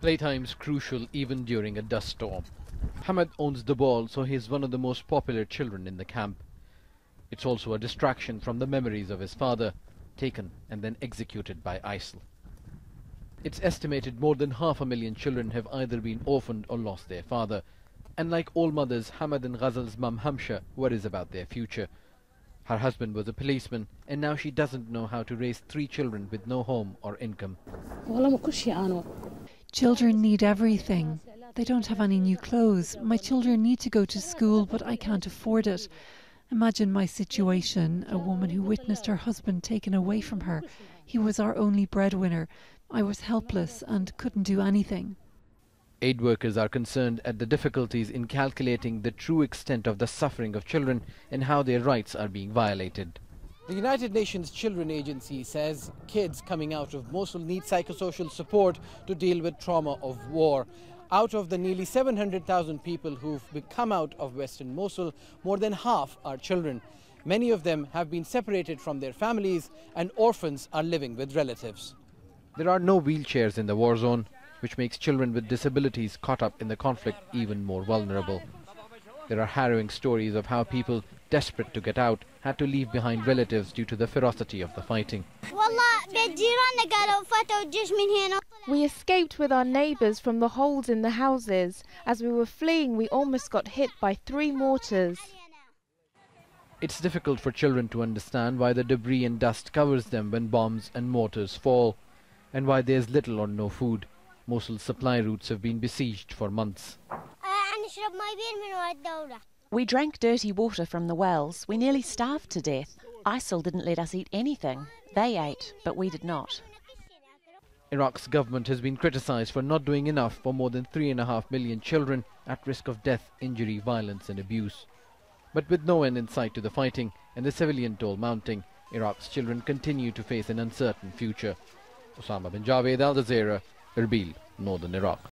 Playtime's crucial even during a dust storm. Hamad owns the ball, so he is one of the most popular children in the camp. It's also a distraction from the memories of his father, taken and then executed by ISIL. It's estimated more than 500,000 children have either been orphaned or lost their father. And like all mothers, Hamad and Ghazal's mum HAMSHA worries about their future. Her husband was a policeman, and now she doesn't know how to raise 3 children with no home or income. Children need everything. They don't have any new clothes. My children need to go to school, but I can't afford it. Imagine my situation, a woman who witnessed her husband taken away from her. He was our only breadwinner. I was helpless and couldn't do anything. Aid workers are concerned at the difficulties in calculating the true extent of the suffering of children and how their rights are being violated. The United Nations Children Agency says kids coming out of Mosul need psychosocial support to deal with trauma of war. Out of the nearly 700,000 people who've come out of Western Mosul, more than half are children. Many of them have been separated from their families, and orphans are living with relatives. There are no wheelchairs in the war zone, which makes children with disabilities caught up in the conflict even more vulnerable. There are harrowing stories of how people desperate to get out had to leave behind relatives due to the ferocity of the fighting. We escaped with our neighbours from the holes in the houses. As we were fleeing, we almost got hit by 3 mortars. It's difficult for children to understand why the debris and dust covers them when bombs and mortars fall, and why there's little or no food. Mosul's supply routes have been besieged for months. We drank dirty water from the wells. We nearly starved to death. ISIL didn't let us eat anything. They ate, but we did not. Iraq's government has been criticized for not doing enough for more than 3.5 million children at risk of death, injury, violence and abuse. But with no end in sight to the fighting and the civilian toll mounting, Iraq's children continue to face an uncertain future. Osama Bin Javaid, Al Jazeera, Erbil, northern Iraq.